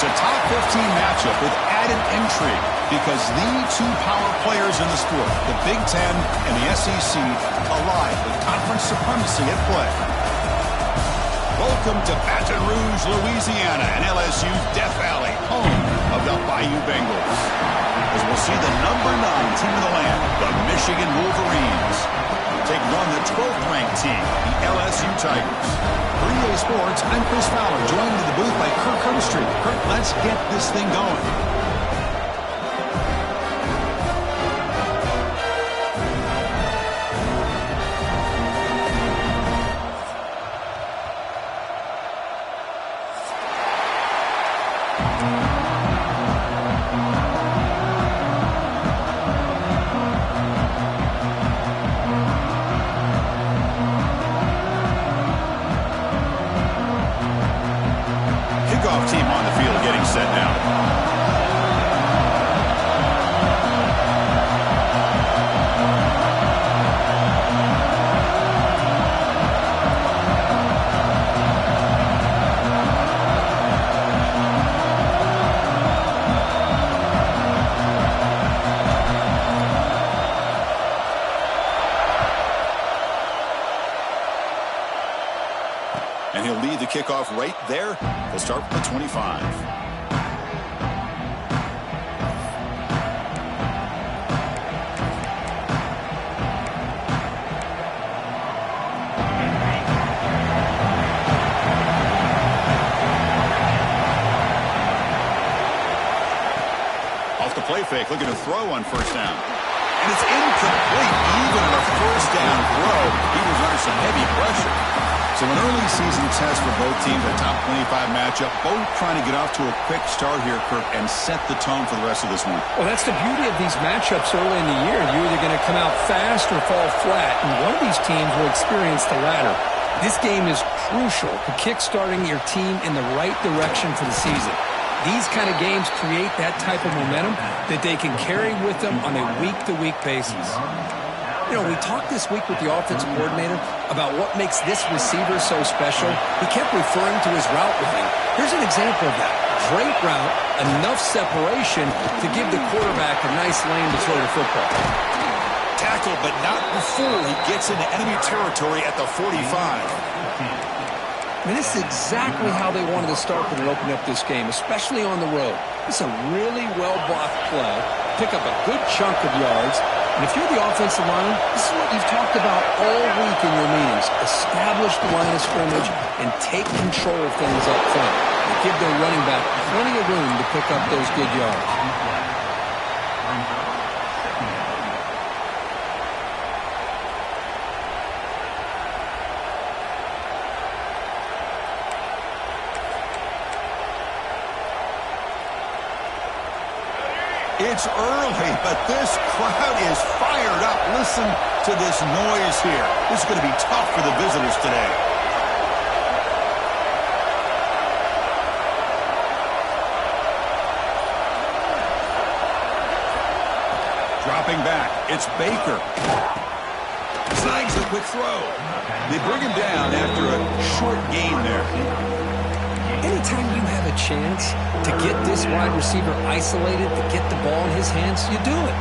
It's a top 15 matchup with added intrigue because the two power players in the sport, the Big Ten and the SEC, alive with conference supremacy at play. Welcome to Baton Rouge, Louisiana, and LSU's Death Valley, home of the Bayou Bengals. As we'll see the number 9 team of the land, the Michigan Wolverines, taking on the 12th-ranked team, the LSU Tigers. For EA Sports, I'm Chris Fowler, joined in the booth by Kirk Herbstreit. Kirk, let's get this thing going. Team on the field getting set now. And he'll lead the kickoff right there. He'll start from the 25. Off the play fake, looking to throw on first down. And it's incomplete, even on a first down throw. He was under some heavy pressure. So an early season test for both teams, a top 25 matchup, both trying to get off to a quick start here, Kirk, and set the tone for the rest of this one. Well, that's the beauty of these matchups early in the year. You're either going to come out fast or fall flat, and one of these teams will experience the latter. This game is crucial to kick-starting your team in the right direction for the season. These kind of games create that type of momentum that they can carry with them on a week-to-week basis. You know, we talked this week with the offensive coordinator about what makes this receiver so special. He kept referring to his route running. Here's an example of that. Great route, enough separation to give the quarterback a nice lane to throw the football. Tackle, but not before he gets into enemy territory at the 45. I mean, this is exactly how they wanted to start when they opened up this game, especially on the road. This is a really well-blocked play. Pick up a good chunk of yards. And if you're the offensive line, this is what you've talked about all week in your meetings. Establish the line of scrimmage and take control of things up front. And give their running back plenty of room to pick up those good yards. It's early, but this crowd is fired up. Listen to this noise here. This is going to be tough for the visitors today. Dropping back, it's Baker. Snags a quick throw. They bring him down after a short gain there. Anytime you have a chance to get this wide receiver isolated, to get the ball in his hands, you do it.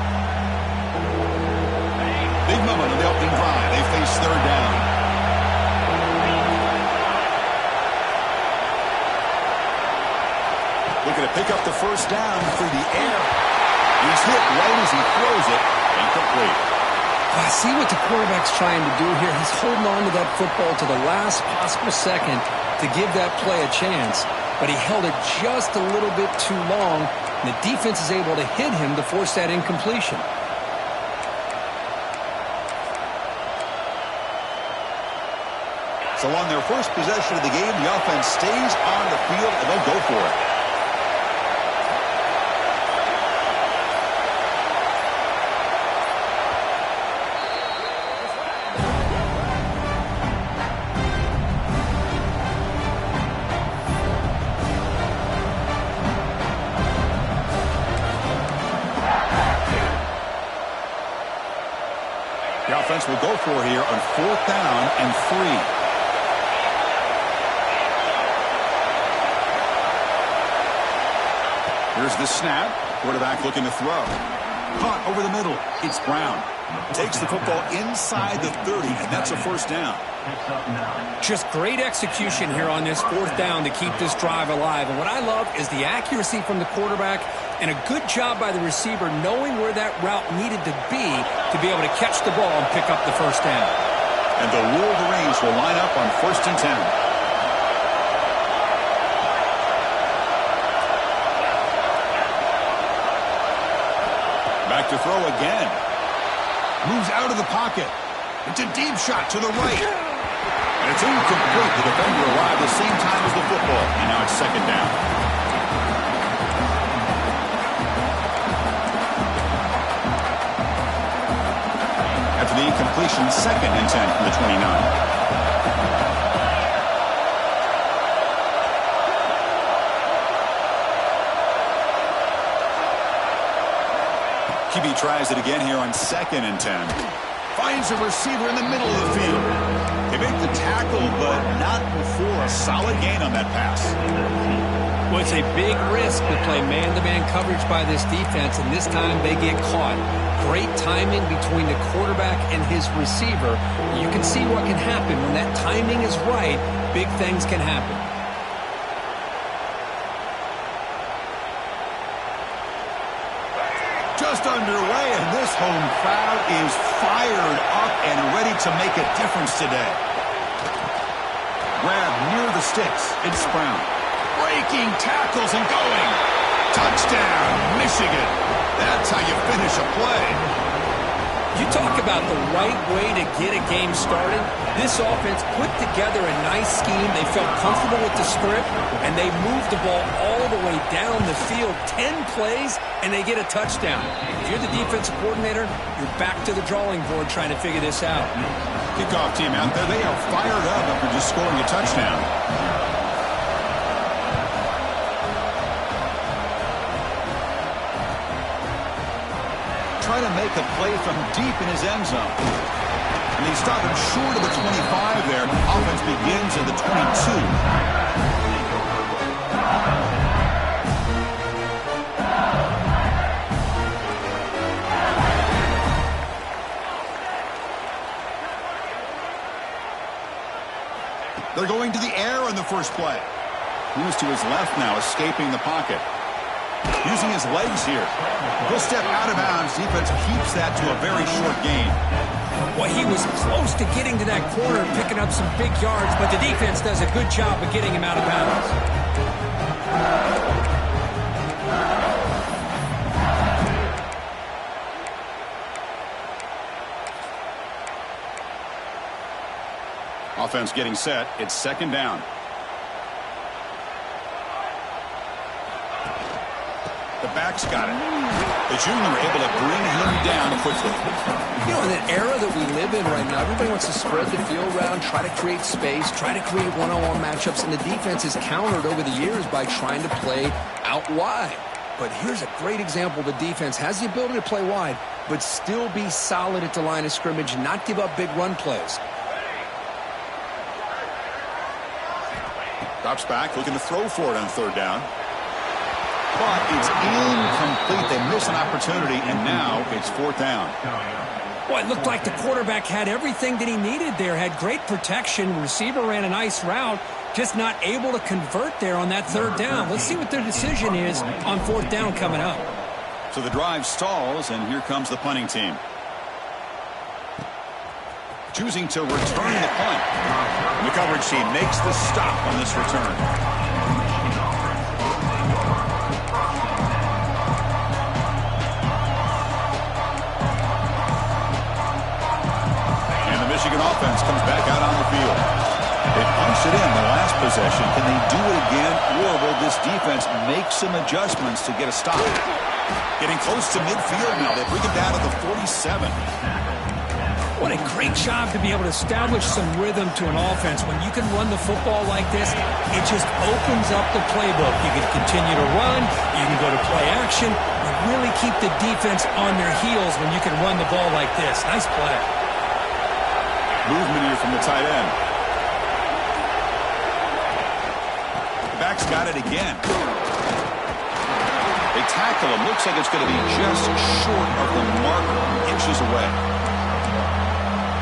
Big moment on the opening drive. They face third down. Looking to pick up the first down through the air. He's hit right as he throws it. Incomplete. I see what the quarterback's trying to do here. He's holding on to that football to the last possible second to give that play a chance. But he held it just a little bit too long, and the defense is able to hit him to force that incompletion. So on their first possession of the game, the offense stays on the field, and they'll go for it. The offense will go for here on 4th down and 3. Here's the snap. Quarterback looking to throw. Caught over the middle. It's Brown. Takes the football inside the 30, and that's a first down. Just great execution here on this fourth down to keep this drive alive. And what I love is the accuracy from the quarterback and a good job by the receiver knowing where that route needed to be able to catch the ball and pick up the first down. And the Wolverines will line up on 1st and 10. Back to throw again. Moves out of the pocket. It's a deep shot to the right. And it's incomplete. The defender arrived the same time as the football. And now it's 2nd down. After the incompletion, 2nd and 10 from the 29. QB tries it again here on 2nd and 10. Finds a receiver in the middle of the field. They make the tackle, but not before a solid gain on that pass. Well, it's a big risk to play man-to-man coverage by this defense, and this time they get caught. Great timing between the quarterback and his receiver. You can see what can happen. When that timing is right, big things can happen. Just underway, and this home crowd is fired up and ready to make a difference today. Grab near the sticks. It's Brown. Breaking tackles and going. Touchdown, Michigan. That's how you finish a play. You talk about the right way to get a game started. This offense put together a nice scheme. They felt comfortable with the script, and they moved the ball all the way down the field. 10 plays, and they get a touchdown. If you're the defensive coordinator, you're back to the drawing board trying to figure this out. Kickoff team out there. They are fired up after just scoring a touchdown. Trying to make a play from deep in his end zone. And they stop him short of the 25 there. Offense begins at the 22. They're going to the air on the first play. Moves to his left now, escaping the pocket. Using his legs here. He'll step out of bounds. Defense keeps that to a very short gain. Well, he was close to getting to that corner and picking up some big yards, but the defense does a good job of getting him out of bounds. Offense getting set. It's 2nd down. The back's got it. The junior able to bring him down quickly. You know, in an era that we live in right now, everybody wants to spread the field around, try to create space, try to create one-on-one matchups, and the defense is countered over the years by trying to play out wide. But here's a great example. The defense has the ability to play wide, but still be solid at the line of scrimmage, not give up big run plays. Drops back, looking to throw for it on 3rd down. But it's incomplete. They miss an opportunity, and now it's 4th down. Well, it looked like the quarterback had everything that he needed there. Had great protection. Receiver ran a nice route. Just not able to convert there on that 3rd down. Let's see what their decision is on 4th down coming up. So the drive stalls, and here comes the punting team. Choosing to return the punt. The coverage team makes the stop on this return. Michigan offense comes back out on the field. They punched it in the last possession. Can they do it again, or will this defense make some adjustments to get a stop? Getting close to midfield now. They bring it down to the 47. What a great job to be able to establish some rhythm to an offense. When you can run the football like this, it just opens up the playbook. You can continue to run. You can go to play action. You really keep the defense on their heels when you can run the ball like this. Nice play. Movement here from the tight end. The back's got it again. They tackle him. Looks like it's going to be just short of the marker, inches away.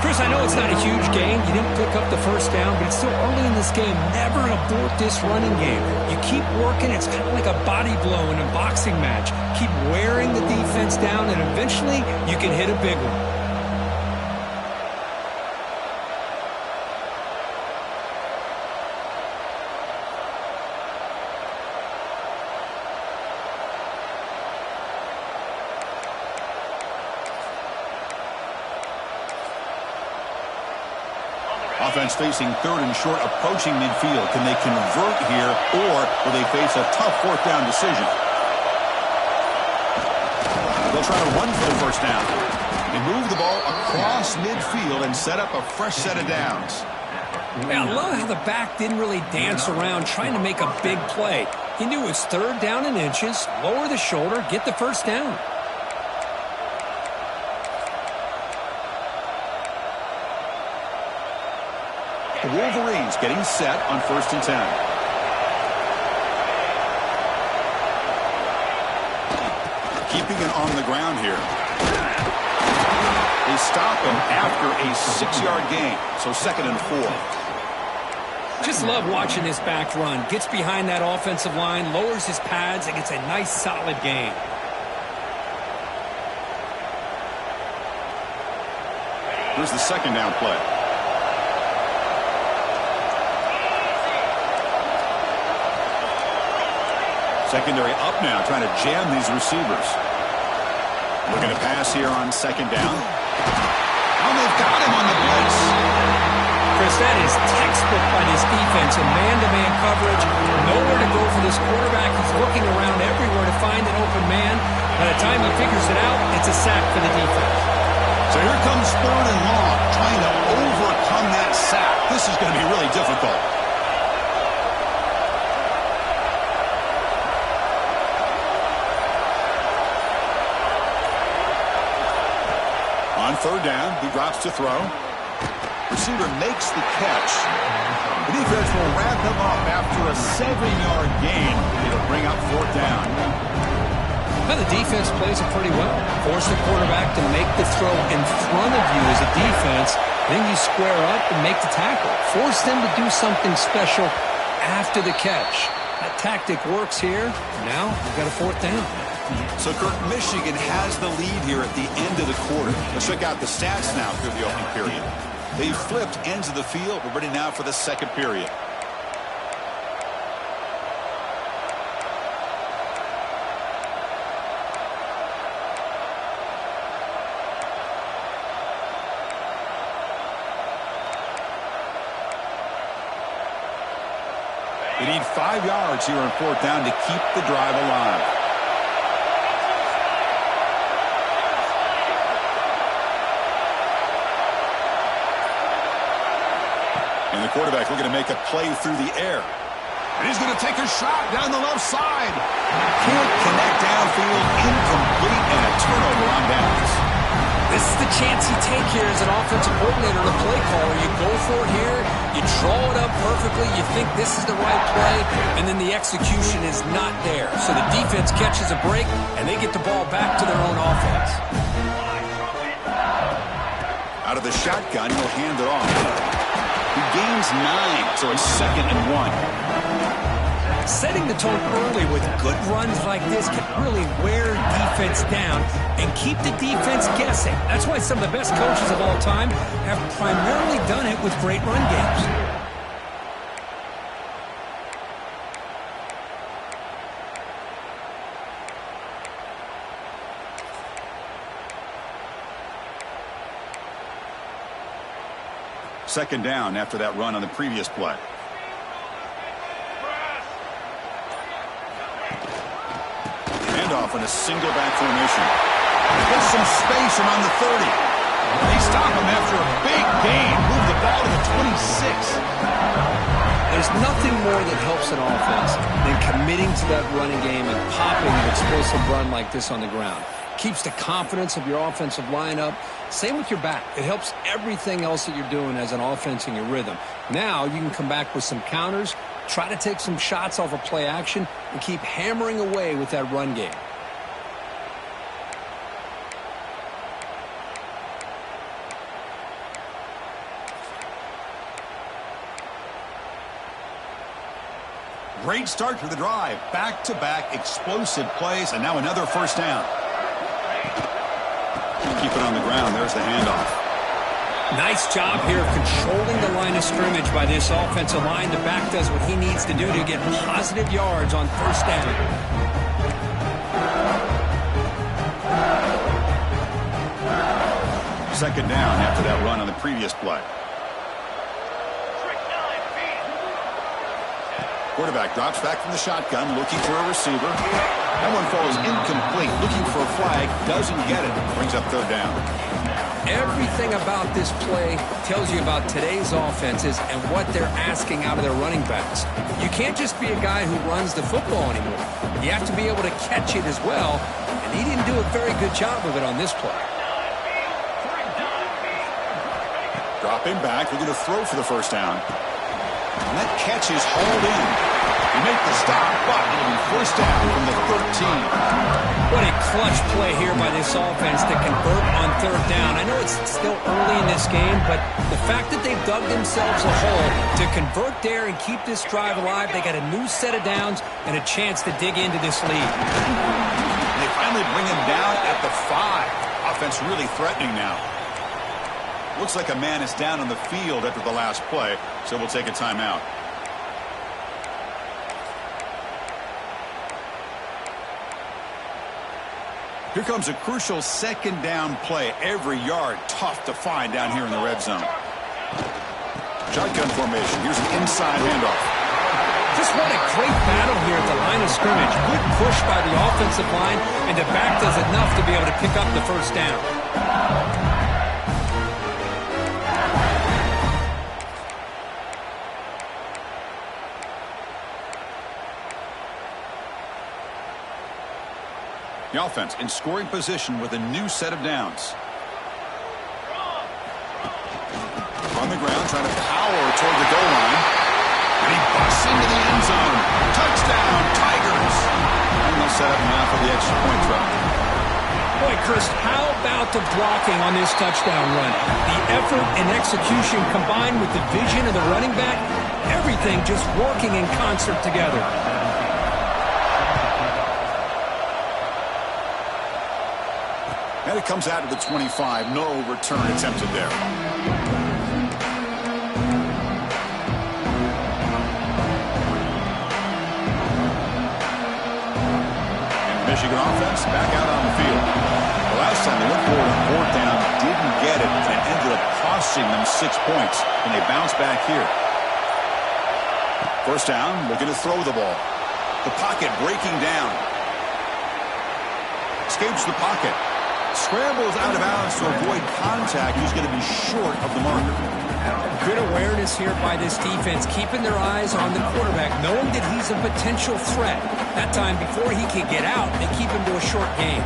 Chris, I know it's not a huge gain. You didn't pick up the first down, but it's still early in this game. Never abort this running game. You keep working. It's kind of like a body blow in a boxing match. Keep wearing the defense down, and eventually you can hit a big one. Offense facing third and short, approaching midfield. Can they convert here, or will they face a tough fourth down decision? They'll try to run for the first down. They move the ball across midfield and set up a fresh set of downs. Yeah, I love how the back didn't really dance around trying to make a big play. He knew it was third down in inches, lower the shoulder, get the first down. The Wolverines getting set on 1st and 10. Keeping it on the ground here. They stop him after a 6-yard gain, so 2nd and 4. Just love watching this back run. Gets behind that offensive line, lowers his pads, and gets a nice solid gain. Here's the 2nd down play. Secondary up now, trying to jam these receivers. Looking to pass here on 2nd down. Oh, they've got him on the blitz. Chris, that is textbook by this defense in man-to-man coverage. Nowhere to go for this quarterback. He's looking around everywhere to find an open man. By the time he figures it out, it's a sack for the defense. So here comes 3rd and long, trying to overcome that sack. This is going to be really difficult. On 3rd down, he drops to throw. Receiver makes the catch. The defense will wrap him up after a 7-yard gain. It'll bring up 4th down. Well, the defense plays it pretty well. Force the quarterback to make the throw in front of you as a defense. Then you square up and make the tackle. Force them to do something special after the catch. That tactic works here. Now you've got a 4th down. So, Kirk, Michigan has the lead here at the end of the quarter. Let's check out the stats now through the opening period. They've flipped ends of the field. We're ready now for the 2nd period. They need 5 yards here on 4th down to keep the drive alive. And the quarterback looking to make a play through the air. And he's going to take a shot down the left side. Can't connect downfield, incomplete, and a turnover on downs. This is the chance you take here as an offensive coordinator and a play caller. You go for it here, you draw it up perfectly, you think this is the right play, and then the execution is not there. So the defense catches a break, and they get the ball back to their own offense. Out of the shotgun, he'll hand it off. He gains 9, so it's 2nd and 1. Setting the tone early with good runs like this can really wear defense down and keep the defense guessing. That's why some of the best coaches of all time have primarily done it with great run games. Second down after that run on the previous play. Handoff in a single back formation. There's some space around the 30. They stop him after a big gain. Move the ball to the 26. There's nothing more that helps an offense than committing to that running game and popping an explosive run like this on the ground. Keeps the confidence of your offensive lineup. Same with your back. It helps everything else that you're doing as an offense in your rhythm. Now you can come back with some counters Try to take some shots off of play action and keep hammering away with that run game. Great start to the drive. Back-to-back explosive plays, and now another first down. Keep it on the ground. There's the handoff. Nice job here of controlling the line of scrimmage by this offensive line. The back does what he needs to do to get positive yards on first down. Second down after that run on the previous play. Quarterback drops back from the shotgun, looking for a receiver. That one falls incomplete, looking for a flag, doesn't get it. Brings up third down. Everything about this play tells you about today's offenses and what they're asking out of their running backs. You can't just be a guy who runs the football anymore. You have to be able to catch it as well, and he didn't do a very good job of it on this play. Dropping back, looking to throw for the first down. And that catch is hauled in. He made the stop, but it'll be first down from the 13. What a clutch play here by this offense to convert on third down. I know it's still early in this game, but the fact that they've dug themselves a hole to convert there and keep this drive alive, they got a new set of downs and a chance to dig into this lead. And they finally bring him down at the 5. Offense really threatening now. Looks like a man is down on the field after the last play, so we'll take a timeout. Here comes a crucial second down play. Every yard tough to find down here in the red zone. Shotgun formation. Here's an inside handoff. Just what a great battle here at the line of scrimmage. Good push by the offensive line, and the back does enough to be able to pick up the first down. The offense in scoring position with a new set of downs. On the ground, trying to power toward the goal line. And he busts into the end zone. Touchdown, Tigers. And they'll set up now for the extra point throw. Boy, Chris, how about the blocking on this touchdown run? The effort and execution combined with the vision of the running back, everything just working in concert together. And it comes out of the 25. No return attempted there. And Michigan offense back out on the field. The last time they went for it on fourth down, didn't get it, and it ended up costing them 6 points. And they bounce back here. First down, looking to throw the ball. The pocket breaking down. Escapes the pocket. Scrambles out of bounds to avoid contact. He's going to be short of the marker. Good awareness here by this defense, keeping their eyes on the quarterback, knowing that he's a potential threat. That time, before he can get out, they keep him to a short game.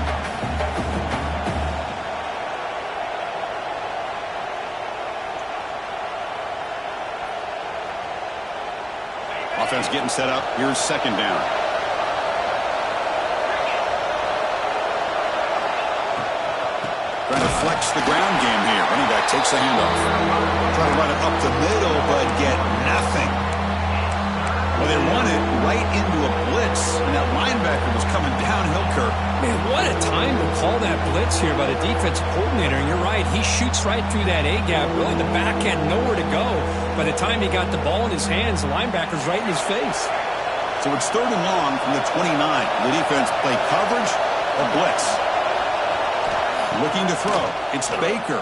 Offense getting set up. Here's second down. Trying to flex the ground game here. Running back takes the handoff. Trying to run it up the middle, but get nothing. Well, they run it right into a blitz, and that linebacker was coming downhill, Kirk. Man, what a time to call that blitz here by the defensive coordinator. And you're right, he shoots right through that A-gap. Really, the back had nowhere to go. By the time he got the ball in his hands, the linebacker's right in his face. So it's third and long from the 29. The defense play coverage or blitz. Looking to throw. It's Baker.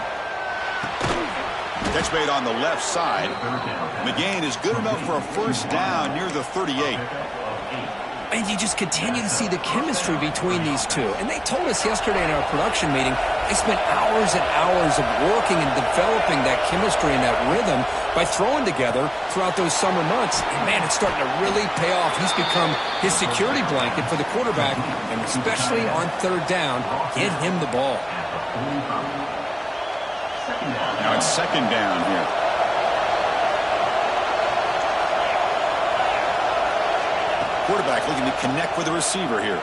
Catch made on the left side. McGain is good enough for a first down near the 38. And you just continue to see the chemistry between these two. And they told us yesterday in our production meeting, they spent hours and hours of working and developing that chemistry and that rhythm by throwing together throughout those summer months. And man, it's starting to really pay off. He's become his security blanket for the quarterback, and especially on third down, get him the ball. Now it's second down here. Quarterback looking to connect with the receiver here.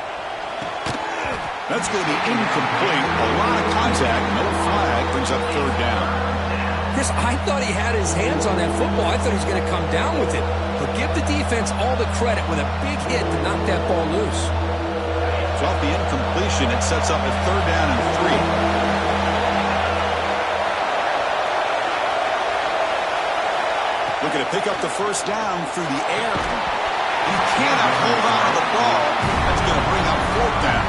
That's going to be incomplete. A lot of contact. No flag. Brings up third down. Chris, I thought he had his hands on that football. I thought he was going to come down with it. But give the defense all the credit with a big hit to knock that ball loose. So off the incompletion, it sets up a third down and 3. Looking to pick up the first down through the air. He cannot hold on to the ball. That's going to bring up fourth down.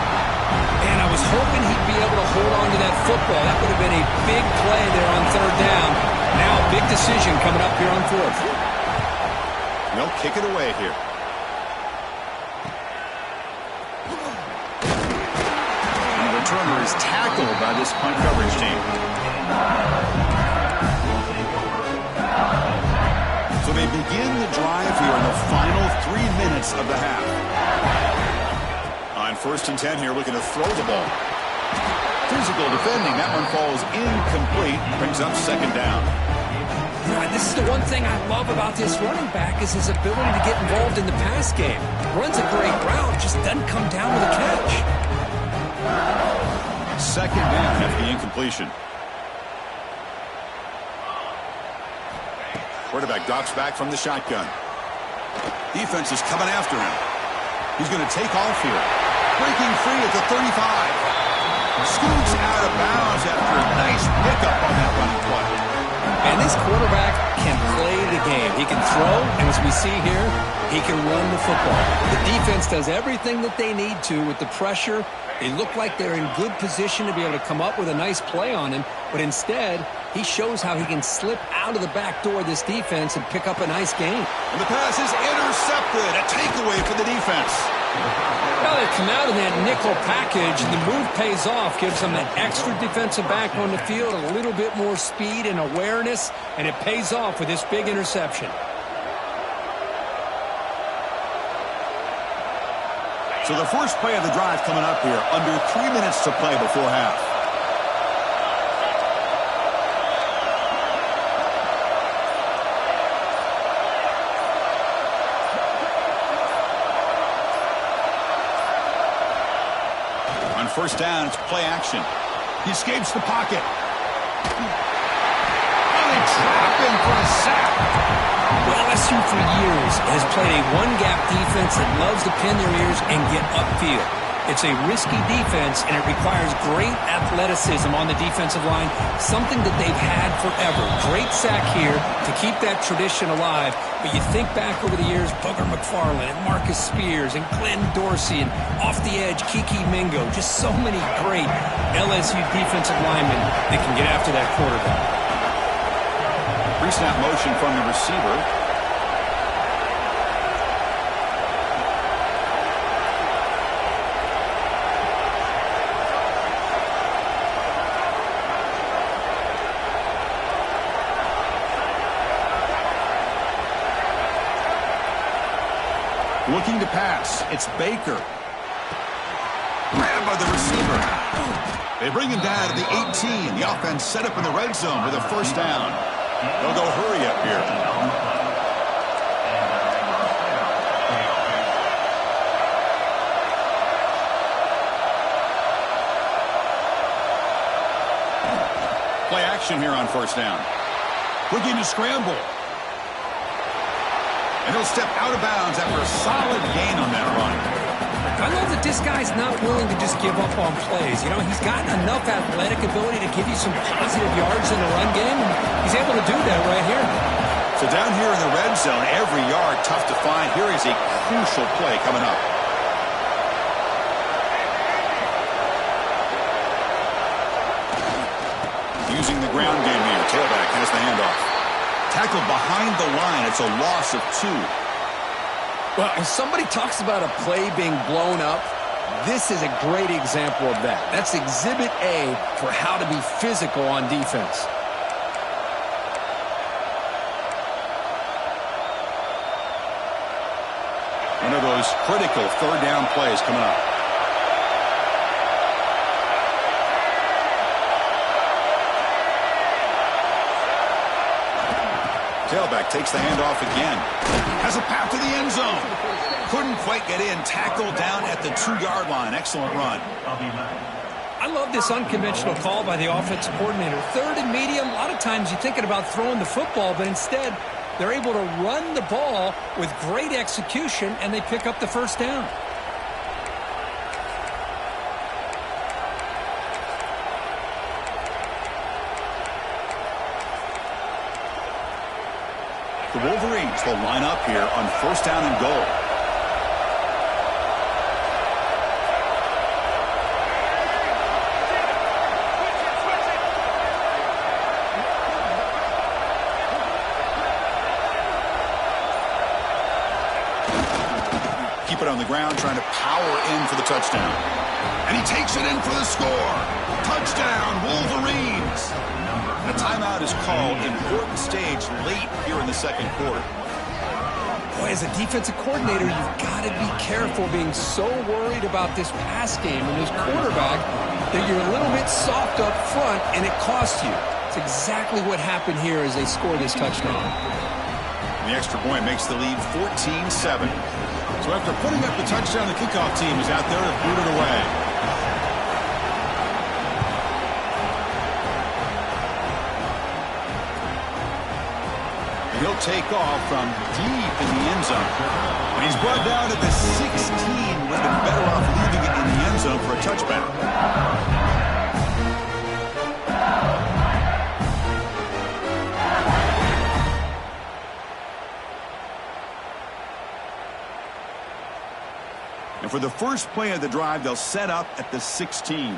And I was hoping he'd be able to hold on to that football. That would have been a big play there on third down. Now a big decision coming up here on fourth. They'll kick it away here. And the returner is tackled by this punt coverage team. So they begin the drive here in the final 3 minutes of the half. On 1st and 10 here, looking to throw the ball. Physical defending. That one falls incomplete. Brings up second down. This is the one thing I love about this running back is his ability to get involved in the pass game. Runs a great route, just doesn't come down with a catch. Second down after the incompletion. Quarterback drops back from the shotgun. Defense is coming after him. He's going to take off here. Breaking free at the 35. Scoots out of bounds after a nice pickup on that running play. And this quarterback can play the game. He can throw, and as we see here, he can run the football. The defense does everything that they need to with the pressure. They look like they're in good position to be able to come up with a nice play on him, but instead, he shows how he can slip out of the back door of this defense and pick up a nice gain. And the pass is intercepted. A takeaway for the defense. Now they come out in that nickel package, and the move pays off, gives them that extra defensive back on the field, a little bit more speed and awareness, and it pays off with this big interception. So the first play of the drive coming up here, under 3 minutes to play before half. On first down, it's play action. He escapes the pocket. And they trap him for a sack. Well, LSU for years has played a one-gap defense that loves to pin their ears and get upfield. It's a risky defense, and it requires great athleticism on the defensive line, something that they've had forever. Great sack here to keep that tradition alive. But you think back over the years, Booger McFarland and Marcus Spears and Glenn Dorsey and off the edge, Kiki Mingo. Just so many great LSU defensive linemen that can get after that quarterback. Pre-snap motion from the receiver. Looking to pass. It's Baker. Grabbed by the receiver. They bring him down to the 18. The offense set up in the red zone with a first down. They'll go hurry up here. Play action here on first down. Looking to scramble. And he'll step out of bounds after a solid gain on that run. I love that this guy's not willing to just give up on plays. You know, he's got enough athletic ability to give you some positive yards in the run game, and he's able to do that right here. So down here in the red zone, every yard tough to find. Here is a crucial play coming up. Using the ground game here. Tailback has the handoff. Tackled behind the line. It's a loss of 2. Well, if somebody talks about a play being blown up, this is a great example of that. That's exhibit A for how to be physical on defense. One of those critical third down plays coming up. Tailback takes the handoff again. Has a path to the end zone. Couldn't quite get in. Tackled down at the 2-yard line. Excellent run. I love this unconventional call by the offensive coordinator. Third and medium, a lot of times you're thinking about throwing the football, but instead they're able to run the ball with great execution, and they pick up the first down. The Wolverines will line up here on 1st down and goal. Keep it on the ground, trying to power in for the touchdown. And he takes it in for the score. Touchdown, Wolverines. A timeout is called. Important stage late here in the second quarter. Boy, as a defensive coordinator, you've got to be careful being so worried about this pass game and this quarterback that you're a little bit soft up front and it costs you. It's exactly what happened here as they score this touchdown. The extra point makes the lead 14-7. So after putting up the touchdown, the kickoff team is out there to boot it away. He'll take off from deep in the end zone. And he's brought down at the 16. Would have been better off leaving it in the end zone for a touchback. And for the first play of the drive, they'll set up at the 16.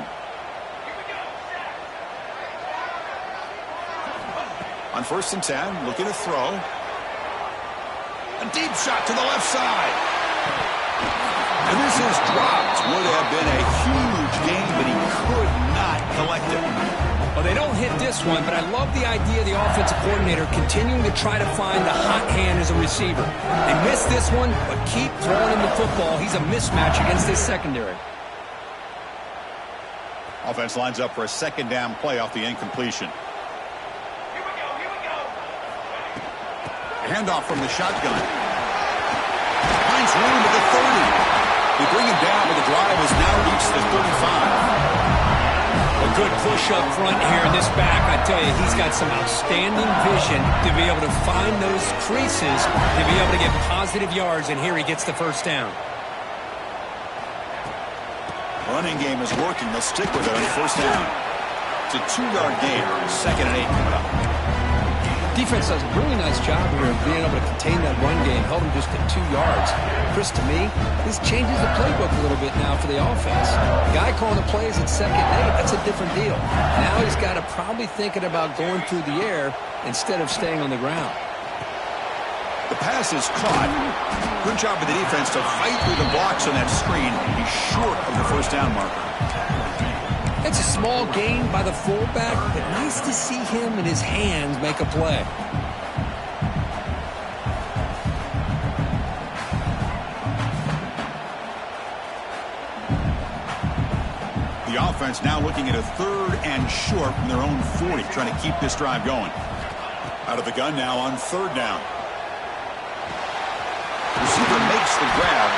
On 1st and 10, looking to throw. A deep shot to the left side. And this is dropped. Would have been a huge gain, but he could not collect it. Well, they don't hit this one, but I love the idea of the offensive coordinator continuing to try to find the hot hand as a receiver. They missed this one, but keep throwing him the football. He's a mismatch against this secondary. Offense lines up for a 2nd down play off the incompletion. Handoff from the shotgun. Finds room at the 30. They bring him down, but the drive has now reached the 35. A good push up front here in this back. I tell you, he's got some outstanding vision to be able to find those creases, to be able to get positive yards, and here he gets the first down. Running game is working. They'll stick with it on 1st down. It's a 2-yard gain. 2nd and 8 coming up. Defense does a really nice job here of being able to contain that run game, held him just at 2 yards. Chris, to me, this changes the playbook a little bit now for the offense. The guy calling the plays at 2nd and 8, that's a different deal. Now he's got to probably thinking about going through the air instead of staying on the ground. The pass is caught. Good job of the defense to fight through the blocks on that screen. He's short of the 1st down marker. It's a small gain by the fullback, but nice to see him and his hands make a play. The offense now looking at a 3rd and short from their own 40, trying to keep this drive going. Out of the gun now on 3rd down. Receiver makes the grab.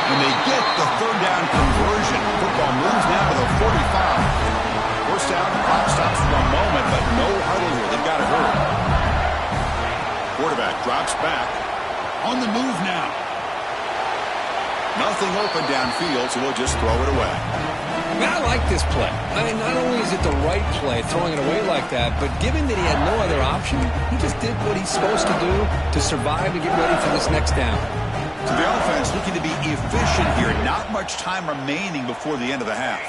When they get the 3rd down conversion, football moves now to the 45. 1st down, the clock stops for a moment, but no huddle here. They've got to hurry. Quarterback drops back. On the move now. Nothing open downfield, so we'll just throw it away. I like this play. I mean, not only is it the right play, throwing it away like that, but given that he had no other option, he just did what he's supposed to do to survive and get ready for this next down. So the offense looking to be efficient here. Not much time remaining before the end of the half.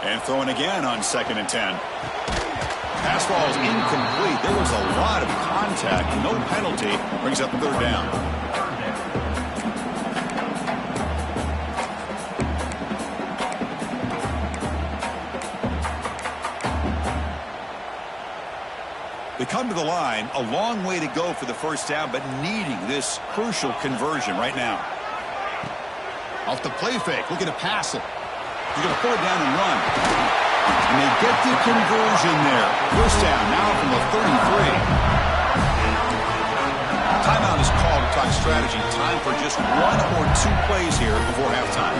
And throwing again on 2nd and 10. Pass ball is incomplete. There was a lot of contact. No penalty. Brings up 3rd down. They come to the line, a long way to go for the 1st down, but needing this crucial conversion right now. Off the play fake, looking to pass it. He's going to pull it down and run. And they get the conversion there. First down now from the 33. Timeout is called to talk strategy. Time for just 1 or 2 plays here before halftime.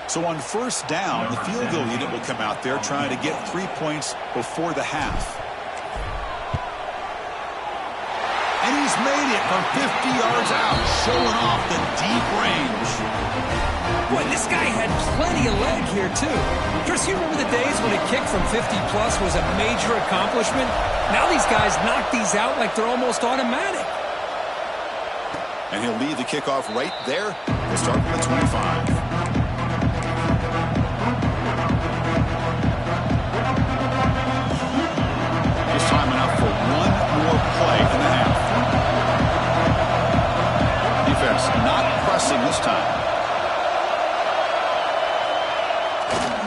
So on first down, the field goal unit will come out there trying to get 3 points before the half. And he's made it from 50 yards out, showing off the deep range. Boy, this guy had plenty of leg here, too. Chris, you remember the days when a kick from 50-plus was a major accomplishment? Now these guys knock these out like they're almost automatic. And he'll lead the kickoff right there. We'll start from the 25. Just time enough for 1 more play in the half. Defense not pressing this time.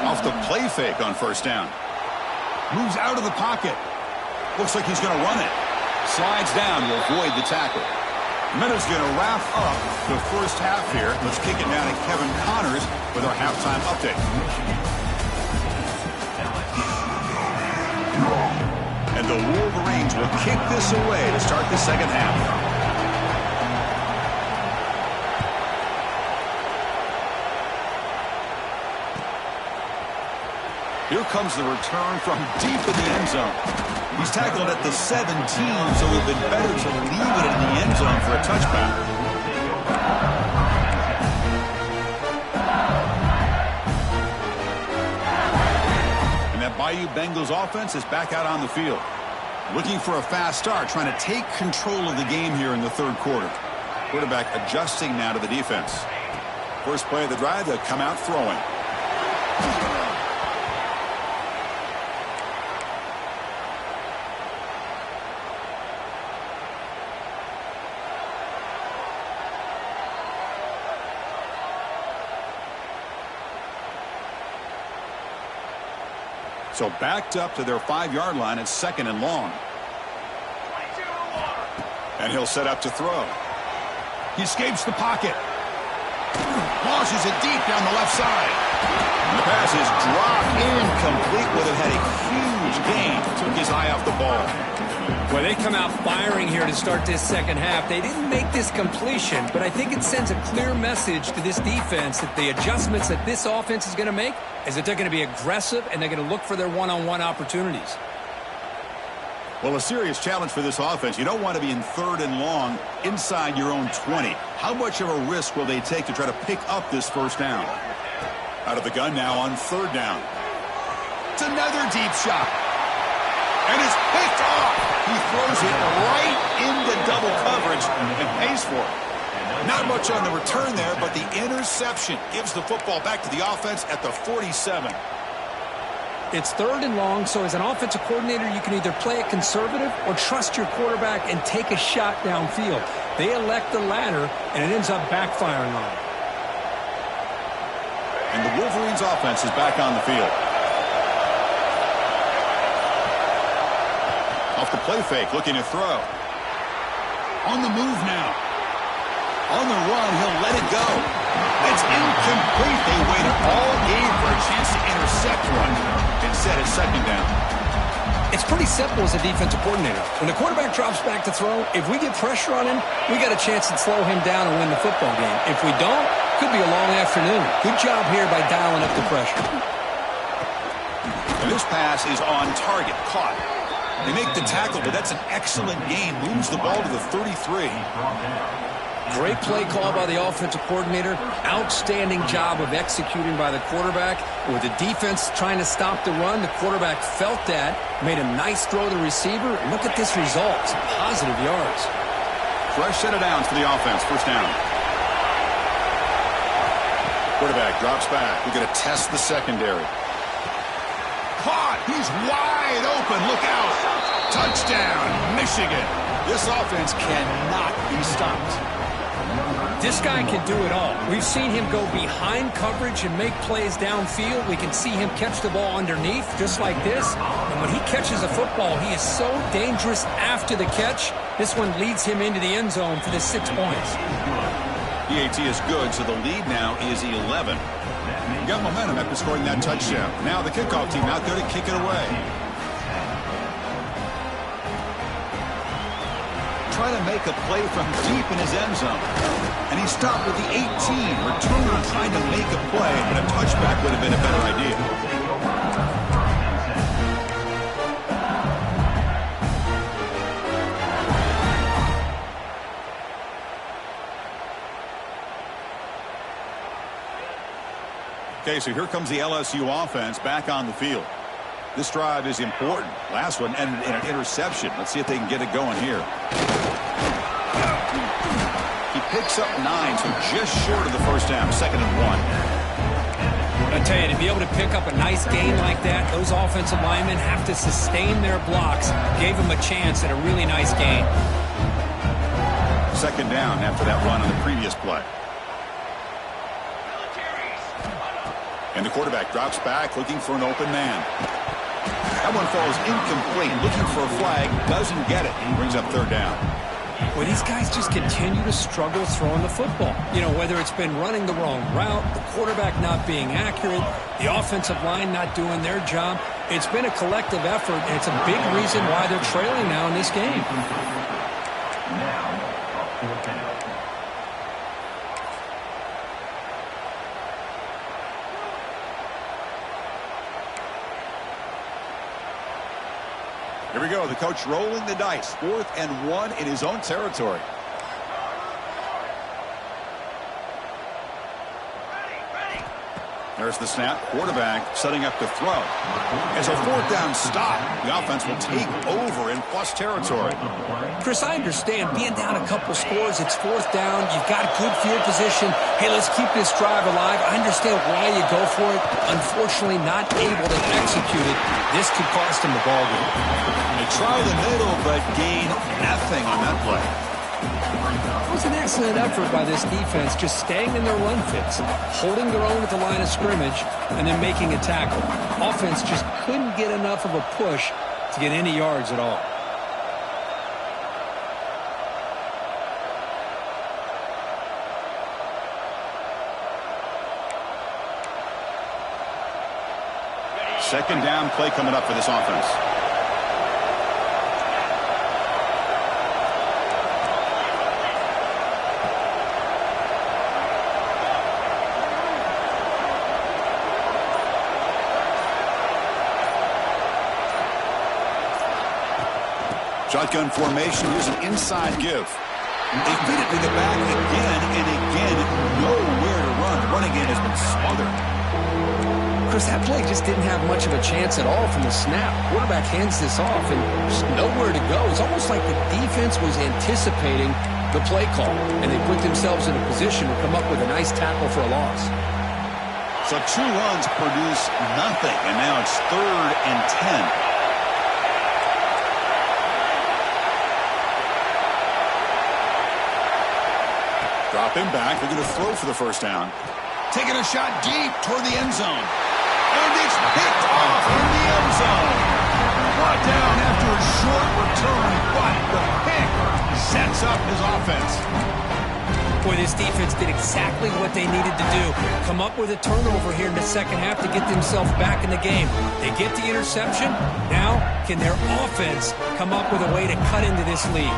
Off the play fake on first down. Moves out of the pocket. Looks like he's going to run it. Slides down to avoid the tackle. Minute's going to wrap up the first half here. Let's kick it down to Kevin Connors with our halftime update. And the Wolverines will kick this away to start the second half. Here comes the return from deep in the end zone. He's tackled at the 17, so it would have been better to leave it in the end zone for a touchback. And that Bayou Bengals offense is back out on the field. Looking for a fast start, trying to take control of the game here in the third quarter. Quarterback adjusting now to the defense. First play of the drive, they'll come out throwing. So backed up to their 5-yard line at 2nd and long. And he'll set up to throw. He escapes the pocket. Launches it deep down the left side. And the pass is dropped incomplete, but it had a huge gain. Took his eye off the ball. Well, they come out firing here to start this second half. They didn't make this completion, but I think it sends a clear message to this defense that the adjustments that this offense is going to make is that they're going to be aggressive and they're going to look for their one-on-one opportunities. Well, a serious challenge for this offense. You don't want to be in 3rd and long inside your own 20. How much of a risk will they take to try to pick up this first down? Out of the gun now on 3rd down. It's another deep shot. And it's picked off. He throws it right into double coverage and pays for it. Not much on the return there, but the interception gives the football back to the offense at the 47. It's 3rd and long, so as an offensive coordinator, you can either play it conservative or trust your quarterback and take a shot downfield. They elect the latter, and it ends up backfiring on them. And the Wolverines offense is back on the field. Off the play fake, looking to throw. On the move now. On the run, he'll let it go. It's incomplete. They waited all game for a chance to intercept one. Instead, it's 2nd down. It's pretty simple as a defensive coordinator. When the quarterback drops back to throw, if we get pressure on him, we got a chance to slow him down and win the football game. If we don't, could be a long afternoon. Good job here by dialing up the pressure. And this pass is on target, caught. They make the tackle, but that's an excellent game. Moves the ball to the 33. Great play call by the offensive coordinator. Outstanding job of executing by the quarterback. With the defense trying to stop the run, the quarterback felt that, made a nice throw to the receiver. And look at this result. Some positive yards. Fresh set of downs for the offense. First down. Quarterback drops back. We're going to test the secondary. Caught. He's wide open. Look out. Touchdown, Michigan. This offense cannot be stopped. This guy can do it all. We've seen him go behind coverage and make plays downfield. We can see him catch the ball underneath just like this. And when he catches a football, he is so dangerous after the catch. This one leads him into the end zone for the 6 points. PAT is good, so the lead now is 11. Got momentum after scoring that touchdown. Now the kickoff team out there to kick it away. Trying to make a play from deep in his end zone. And he stopped with the 18. Returner trying to make a play, but a touchback would have been a better idea. Okay, so here comes the LSU offense back on the field. This drive is important. Last one ended in an interception. Let's see if they can get it going here. He picks up 9, so just short of the first down, 2nd and 1. I tell you, to be able to pick up a nice gain like that, those offensive linemen have to sustain their blocks. Gave them a chance at a really nice gain. 2nd down after that run on the previous play. And the quarterback drops back, looking for an open man. That one falls incomplete, looking for a flag, doesn't get it. Brings up 3rd down. Well, these guys just continue to struggle throwing the football. You know, whether it's been running the wrong route, the quarterback not being accurate, the offensive line not doing their job. It's been a collective effort, and it's a big reason why they're trailing now in this game. Here we go, the coach rolling the dice. 4th and 1 in his own territory. There's the snap. Quarterback setting up to throw. As a 4th down stop, the offense will take over in plus territory. Chris, I understand being down a couple scores, it's 4th down, you've got good field position. Hey, let's keep this drive alive. I understand why you go for it. Unfortunately, not able to execute it. This could cost him the ball game. They try the middle, but gain nothing on that play. It was an excellent effort by this defense, just staying in their run fits, holding their own at the line of scrimmage, and then making a tackle. Offense just couldn't get enough of a push to get any yards at all. Second down play coming up for this offense. Shotgun formation. Here's an inside give. They feed it to the back again and again. Nowhere to run. The running game has been smothered. Chris, that play just didn't have much of a chance at all from the snap. Quarterback hands this off and just nowhere to go. It's almost like the defense was anticipating the play call, and they put themselves in a position to come up with a nice tackle for a loss. So 2 runs produce nothing, and now it's 3rd and 10. Drop him back. They're going to throw for the first down. Taking a shot deep toward the end zone. And it's picked off in the end zone. Brought down after a short return, but the pick sets up his offense. Boy, this defense did exactly what they needed to do. Come up with a turnover here in the second half to get themselves back in the game. They get the interception. Now, can their offense come up with a way to cut into this lead?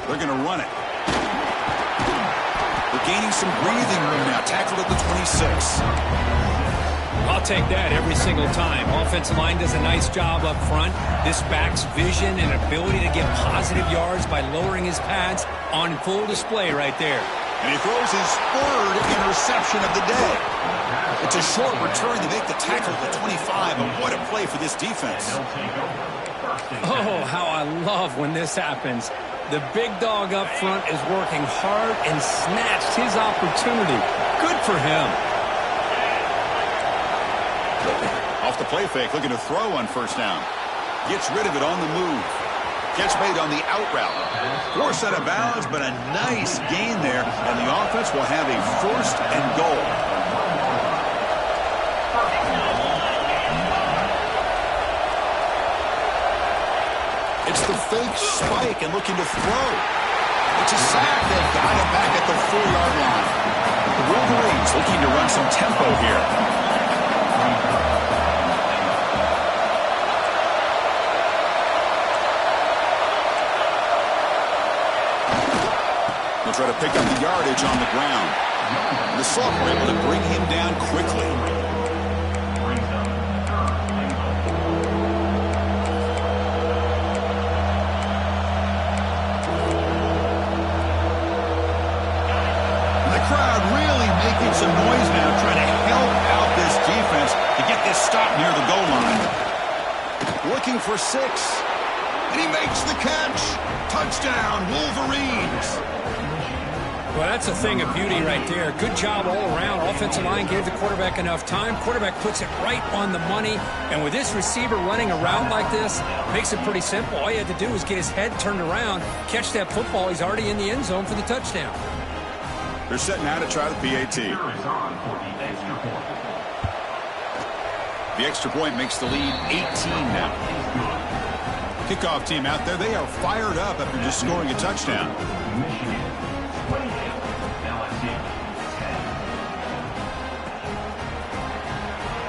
They're going to run it. They're gaining some breathing room now. Tackled at the 26. I'll take that every single time. Offensive line does a nice job up front. This back's vision and ability to get positive yards by lowering his pads on full display right there. And he throws his 3rd interception of the day. It's a short return to make the tackle at the 25, and what a play for this defense. Oh, how I love when this happens. The big dog up front is working hard and snatched his opportunity. Good for him. Off the play fake, looking to throw on first down. Gets rid of it on the move. Catch made on the out route. Forced out of bounds, but a nice gain there, and the offense will have a 1st and goal. It's the fake spike and looking to throw. It's a sack. They've got it back at the 4-yard line. The Wolverines looking to run some tempo here. They'll try to pick up the yardage on the ground. The sophomore able to bring him down quickly. The crowd really making some noise now, trying to help out this defense to get this stop near the goal line. Looking for 6. And he makes the catch. Touchdown, Wolverines. Well, that's a thing of beauty right there. Good job all around. Offensive line gave the quarterback enough time. Quarterback puts it right on the money. And with this receiver running a route like this, makes it pretty simple. All you had to do was get his head turned around, catch that football. He's already in the end zone for the touchdown. They're setting out to try the PAT. The extra point makes the lead 18 now. Kickoff team out there, they are fired up after just scoring a touchdown.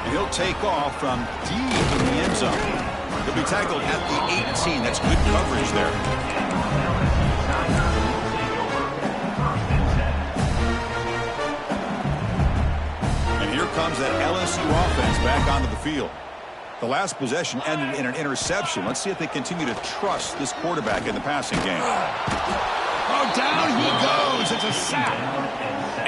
And he'll take off from deep in the end zone. He'll be tackled at the 18. That's good coverage there. And here comes that LSU offense back onto the field. The last possession ended in an interception. Let's see if they continue to trust this quarterback in the passing game. Oh, down he goes. It's a sack.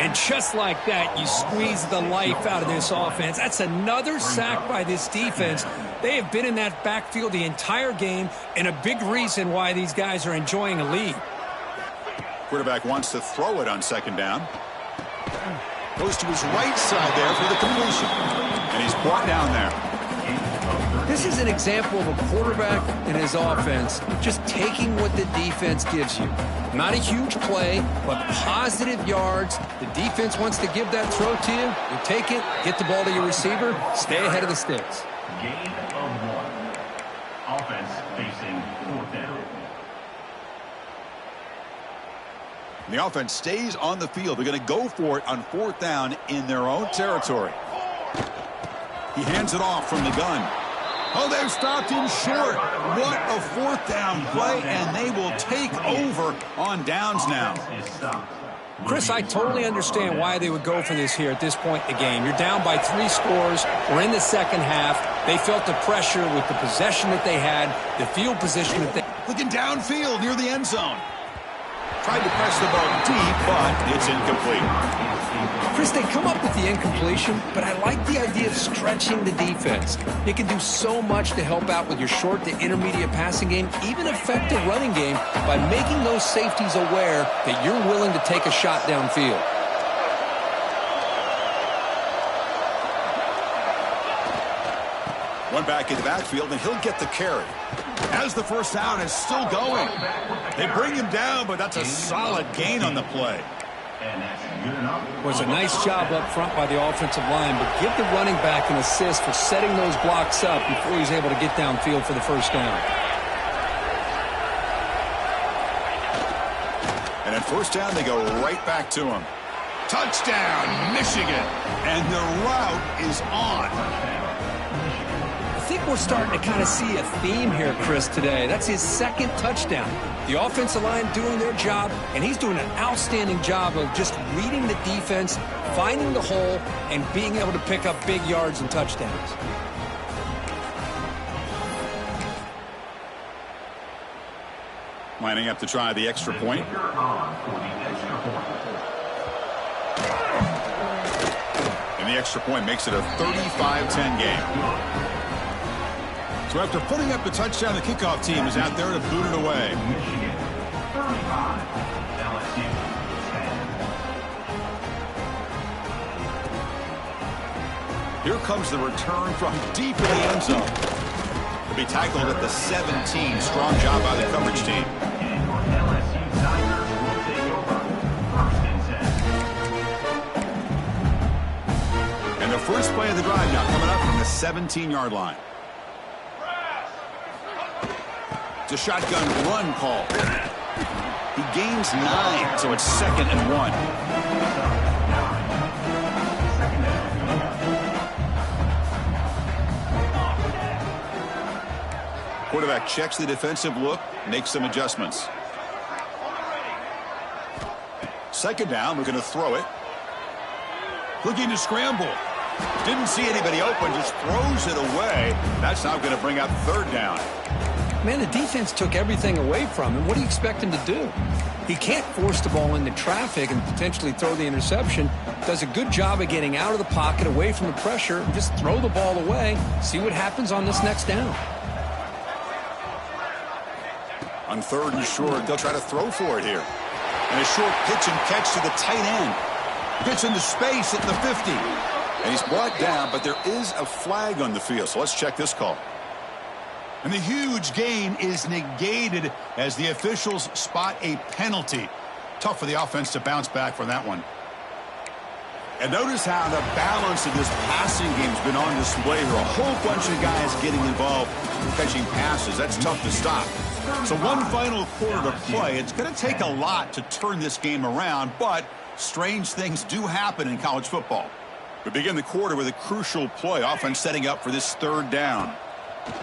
And just like that, you squeeze the life out of this offense. That's another sack by this defense. They have been in that backfield the entire game, and a big reason why these guys are enjoying a lead. Quarterback wants to throw it on 2nd down. Goes to his right side there for the completion. And he's brought down there. This is an example of a quarterback and his offense just taking what the defense gives you. Not a huge play, but positive yards. The defense wants to give that throw to you. You take it, get the ball to your receiver, stay ahead of the sticks. Gain of 1. Offense facing 4th down. The offense stays on the field. They're going to go for it on 4th down in their own territory. He hands it off from the gun. Oh, they've stopped him short. What a 4th down play, and they will take over on downs now. Chris, I totally understand why they would go for this here at this point in the game. You're down by 3 scores. We're in the second half. They felt the pressure with the possession that they had, the field position that they... Looking downfield near the end zone. Tried to press the ball deep, but it's incomplete. Chris, they come up with the incompletion, but I like the idea of stretching the defense. You can do so much to help out with your short to intermediate passing game, even affect the running game by making those safeties aware that you're willing to take a shot downfield. One back in the backfield, and he'll get the carry. As the 1st down is still going. They bring him down, but that's a solid gain on the play. Was a nice job up front by the offensive line, but give the running back an assist for setting those blocks up before he's able to get downfield for the 1st down. And at 1st down, they go right back to him. Touchdown, Michigan. And the route is on. I think we're starting to kind of see a theme here, Chris, today. That's his 2nd touchdown. The offensive line doing their job, and he's doing an outstanding job of just reading the defense, finding the hole, and being able to pick up big yards and touchdowns. Lining up to try the extra point. And the extra point makes it a 35-10 game. So after putting up the touchdown, the kickoff team is out there to boot it away. Here comes the return from deep in the end zone. He'll be tackled at the 17. Strong job by the coverage team. LSU Tigers will take over. 1st and 10. And the first play of the drive now coming up from the 17-yard line. It's a shotgun run call. He gains 9, so it's 2nd and 1. Quarterback checks the defensive look, makes some adjustments. 2nd down, we're going to throw it. Looking to scramble. Didn't see anybody open, just throws it away. That's now going to bring up 3rd down. Man, the defense took everything away from him. What do you expect him to do? He can't force the ball into traffic and potentially throw the interception. Does a good job of getting out of the pocket, away from the pressure, and just throw the ball away. See what happens on this next down. On 3rd and short, they'll try to throw for it here. And a short pitch and catch to the tight end. Gets into space at the 50. And he's brought down, but there is a flag on the field. So let's check this call. And the huge gain is negated as the officials spot a penalty. Tough for the offense to bounce back from that one. And notice how the balance of this passing game has been on display here. A whole bunch of guys getting involved catching passes. That's tough to stop. So one final quarter to play. It's going to take a lot to turn this game around, but strange things do happen in college football. We begin the quarter with a crucial play. Offense setting up for this 3rd down.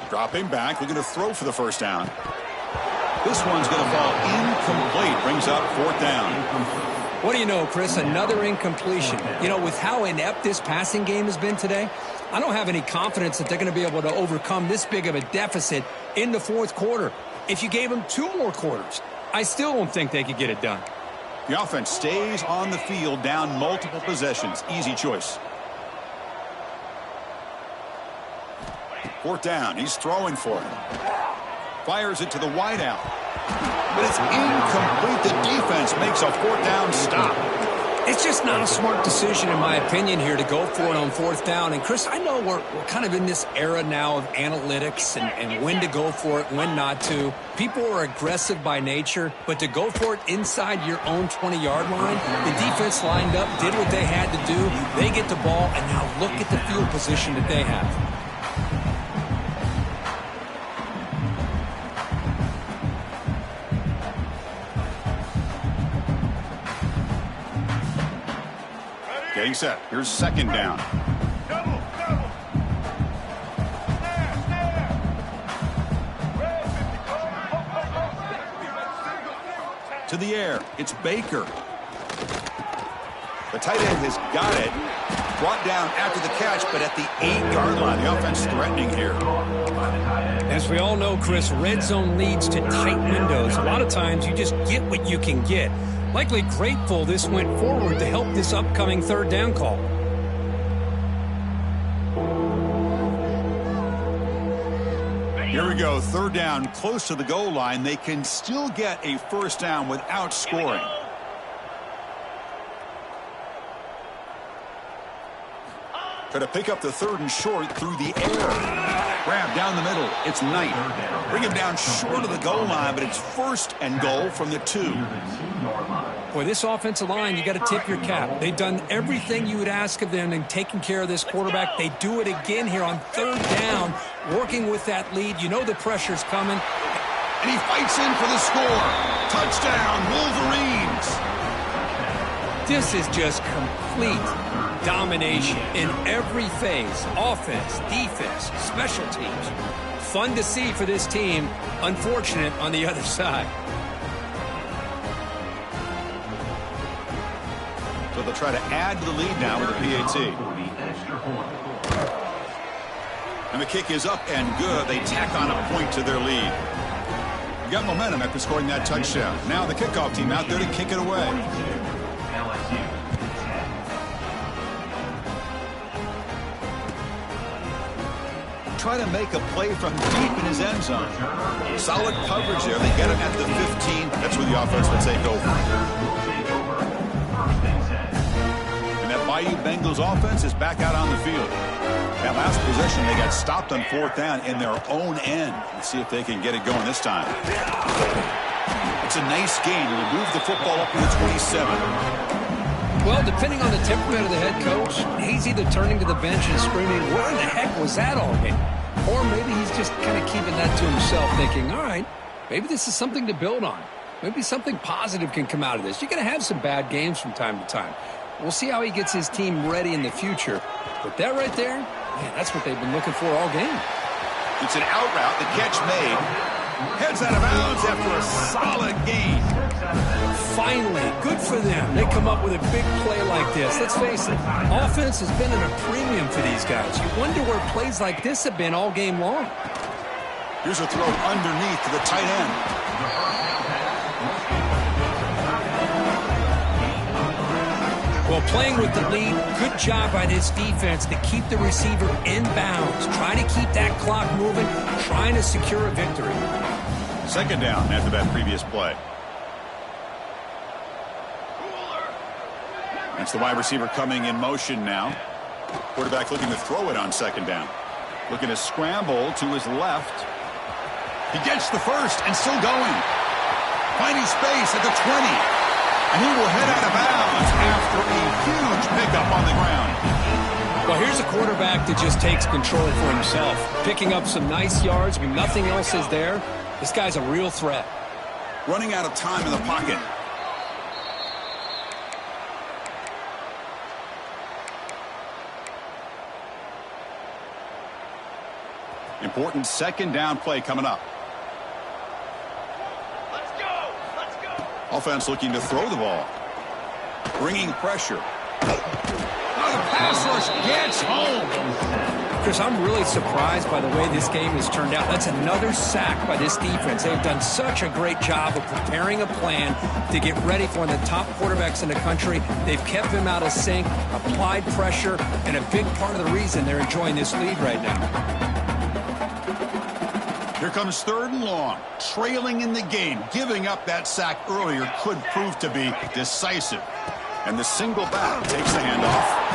Dropping back, we're going to throw for the 1st down. This one's going to fall incomplete. Brings up 4th down. What do you know, Chris? Another incompletion. You know, with how inept this passing game has been today, I don't have any confidence that they're going to be able to overcome this big of a deficit in the 4th quarter. If you gave them 2 more quarters, I still don't think they could get it done. The offense stays on the field, down multiple possessions. Easy choice. 4th down. He's throwing for it. Fires it to the wideout. But it's incomplete. The defense makes a 4th down stop. It's just not a smart decision, in my opinion, here to go for it on 4th down. And, Chris, I know we're kind of in this era now of analytics and when to go for it, when not to. People are aggressive by nature, but to go for it inside your own 20-yard line, the defense lined up, did what they had to do. They get the ball, and now look at the field position that they have. Getting set. Here's 2nd down. To the air. It's Baker. The tight end has got it. Brought down after the catch, but at the 8-yard line. The offense threatening here. As we all know, Chris, red zone leads to tight windows. A lot of times you just get what you can get. Likely grateful this went forward to help this upcoming 3rd down call. Here we go. 3rd down, close to the goal line. They can still get a 1st down without scoring. Try to pick up the 3rd and short through the air. Grab down the middle. It's Knight. Bring him down short of the goal line, but it's 1st and goal from the 2. Boy, this offensive line, you got to tip your cap. They've done everything you would ask of them in taking care of this quarterback. They do it again here on 3rd down, working with that lead. You know the pressure's coming. And he fights in for the score. Touchdown, Wolverines. This is just complete domination in every phase. Offense, defense, special teams. Fun to see for this team. Unfortunate on the other side. So they'll try to add to the lead now with a PAT. And the kick is up and good. They tack on a point to their lead. Got momentum after scoring that touchdown. Now the kickoff team out there to kick it away. Try to make a play from deep in his end zone. Solid coverage there. They get him at the 15. That's where the offense will take over. And that Bayou Bengals offense is back out on the field. That last possession, they got stopped on 4th down in their own end. Let's see if they can get it going this time. It's a nice gain. It'll move the football up to the 27. Well, depending on the temperament of the head coach, he's either turning to the bench and screaming, where in the heck was that all game? Or maybe he's just kind of keeping that to himself, thinking, all right, maybe this is something to build on. Maybe something positive can come out of this. You're going to have some bad games from time to time. We'll see how he gets his team ready in the future. But that right there, man, that's what they've been looking for all game. It's an out route. The catch made. Heads out of bounds after a solid gain. Finally, good for them. They come up with a big play like this. Let's face it, offense has been at a premium for these guys. You wonder where plays like this have been all game long. Here's a throw underneath to the tight end. Well, playing with the lead, good job by this defense to keep the receiver in bounds, trying to keep that clock moving, trying to secure a victory. 2nd down after that previous play. That's the wide receiver coming in motion now. Quarterback looking to throw it on 2nd down. Looking to scramble to his left. He gets the first and still going. Finding space at the 20. And he will head out of bounds after a huge pickup on the ground. Well, here's a quarterback that just takes control for himself. Picking up some nice yards when nothing else is there. This guy's a real threat. Running out of time in the pocket. Important 2nd down play coming up. Let's go! Let's go! Offense looking to throw the ball. Bringing pressure. Oh, the pass rush gets home. Chris, I'm really surprised by the way this game has turned out. That's another sack by this defense. They've done such a great job of preparing a plan to get ready for one of the top quarterbacks in the country. They've kept him out of sync, applied pressure, and a big part of the reason they're enjoying this lead right now. Here comes 3rd and long. Trailing in the game. Giving up that sack earlier could prove to be decisive. And the single back takes the handoff.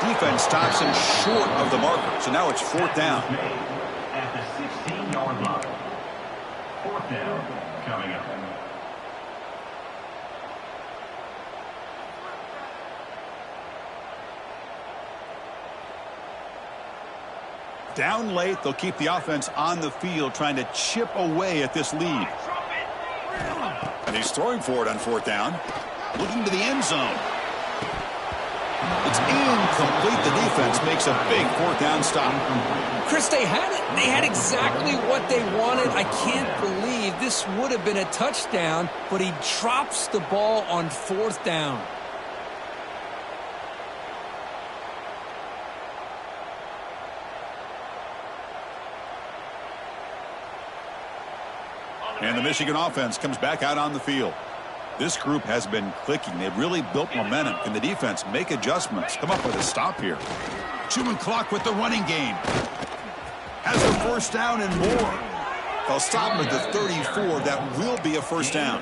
Defense stops him short of the marker. So now it's 4th down. At the 16-yard line. 4th down coming up. Down late, they'll keep the offense on the field trying to chip away at this lead. And he's throwing for it on 4th down. Looking to the end zone. It's incomplete. The defense makes a big 4th down stop. Chris, they had it. They had exactly what they wanted. I can't believe this would have been a touchdown, but he drops the ball on 4th down. And the Michigan offense comes back out on the field. This group has been clicking. They've really built momentum. Can the defense make adjustments? Come up with a stop here. Chewing clock with the running game. Has the 1st down and more. They'll stop him at the 34. That will be a 1st down.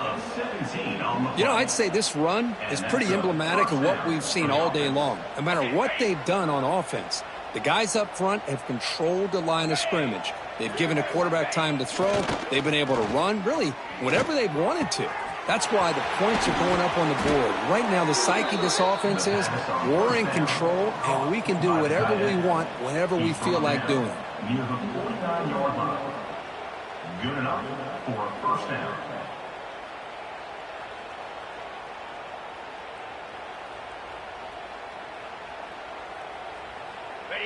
You know, I'd say this run is pretty emblematic of what we've seen all day long. No matter what they've done on offense, the guys up front have controlled the line of scrimmage. They've given a quarterback time to throw. They've been able to run, really, whatever they've wanted to. That's why the points are going up on the board. Right now, the psyche of this offense is we're in control, and we can do whatever we want whenever we feel like doing it. Near the 49-yard line. Good enough for a 1st down.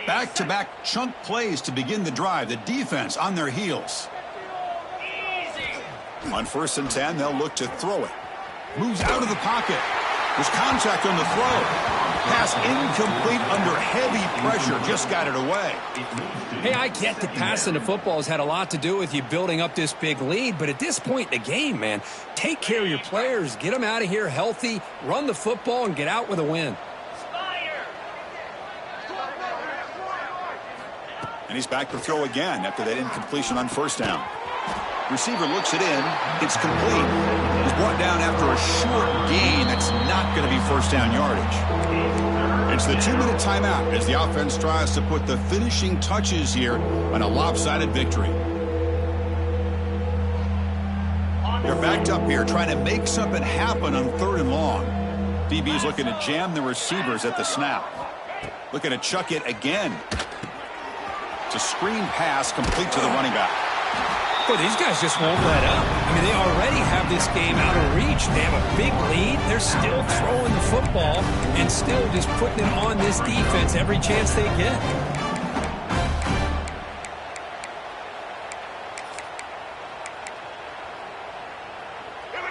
Back-to-back chunk plays to begin the drive. The defense on their heels. On 1st and 10, they'll look to throw it. Moves out of the pocket. There's contact on the throw. Pass incomplete under heavy pressure. Just got it away. Hey, I get that passing the football has had a lot to do with you building up this big lead, but at this point in the game, man, take care of your players. Get them out of here healthy, run the football, and get out with a win. And he's back to throw again after that incompletion on 1st down. Receiver looks it in. It's complete. He's brought down after a short gain. That's not going to be 1st down yardage. It's the 2-minute timeout as the offense tries to put the finishing touches here on a lopsided victory. They're backed up here trying to make something happen on 3rd and long. DB's looking to jam the receivers at the snap. Looking to chuck it again. It's a screen pass complete to the running back. Boy, these guys just won't let up. I mean, they already have this game out of reach. They have a big lead. They're still throwing the football and still just putting it on this defense every chance they get.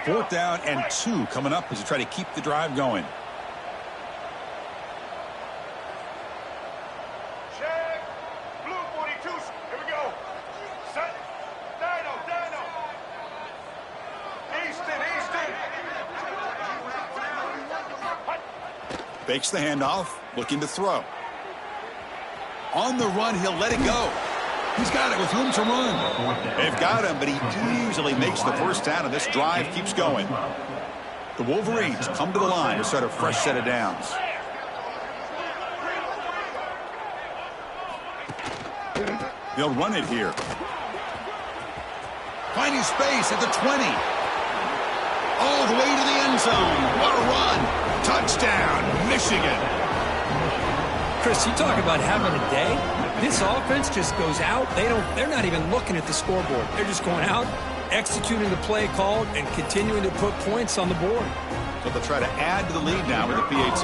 4th down and 2 coming up as you try to keep the drive going. Check. Blue 42. Here we go. Set. Dino. Easton. Fakes the handoff, looking to throw. On the run, he'll let it go. He's got it with room to run. They've got him, but he easily makes the first down, and this drive keeps going. The Wolverines come to the line to start a fresh set of downs. They'll run it here. Finding space at the 20. All the way to the end zone. What a run. Touchdown, Michigan. Chris, you talk about having a day. This offense just goes out. They're not even looking at the scoreboard. They're just going out, executing the play called, and continuing to put points on the board. So they'll try to add to the lead now with the PAT.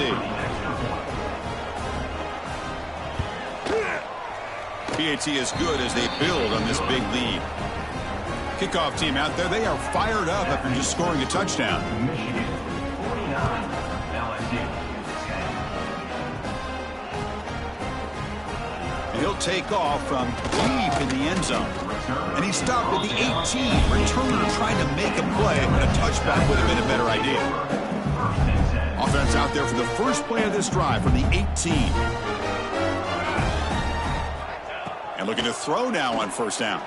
PAT is good as they build on this big lead. Kickoff team out there, they are fired up after just scoring a touchdown. Michigan 49, LSU 10. He'll take off from deep in the end zone. And he stopped at the 18. Returner trying to make a play, but a touchback would have been a better idea. Offense out there for the first play of this drive from the 18. And looking to throw now on 1st down.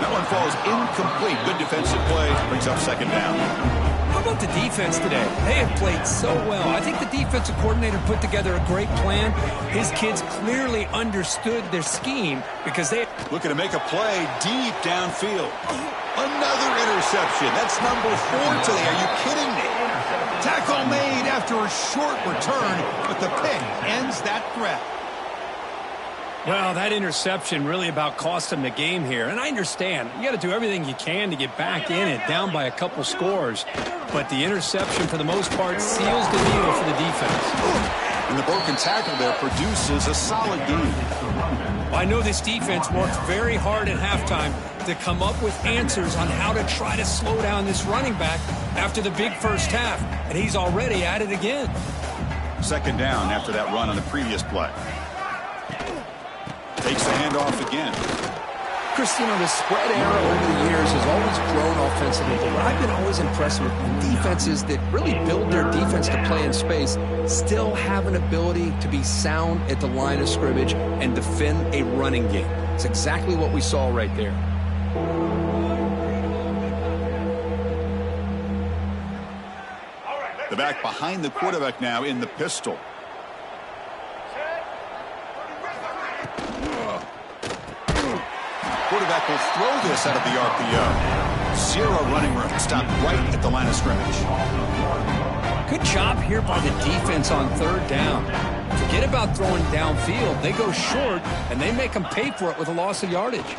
That one falls incomplete. Good defensive play. Brings up 2nd down. How about the defense today? They have played so well. I think the defensive coordinator put together a great plan. His kids clearly understood their scheme because they... Looking to make a play deep downfield. Another interception. That's number 4 today. Are you kidding me? Tackle made after a short return, but the pick ends that threat. Well, that interception really about cost him the game here. And I understand. You got to do everything you can to get back in it, down by a couple scores. But the interception, for the most part, seals the deal for the defense. And the broken tackle there produces a solid game. I know this defense worked very hard at halftime to come up with answers on how to try to slow down this running back after the big first half. And he's already at it again. 2nd down after that run on the previous play. Takes the handoff again. Chris, you know, the spread era over the years has always grown offensively, but what I've been always impressed with defenses that really build their defense to play in space still have an ability to be sound at the line of scrimmage and defend a running game. It's exactly what we saw right there. The back behind the quarterback now in the pistol. Quarterback will throw this out of the RPO. 0 running room. Stopped right at the line of scrimmage. Good job here by the defense on 3rd down. Forget about throwing downfield. They go short, and they make them pay for it with a loss of yardage.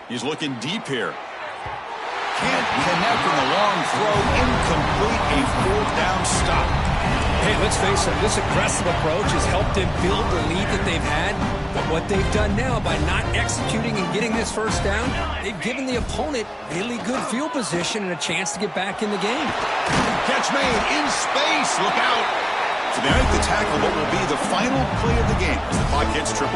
He's looking deep here. Can't connect on the long throw. Incomplete. A 4th down stop. Hey, let's face it, this aggressive approach has helped them build the lead that they've had. But what they've done now by not executing and getting this 1st down, they've given the opponent really good field position and a chance to get back in the game. Catch made in space. Look out. So they make the tackle what will be the final play of the game as the clock hits 0-0.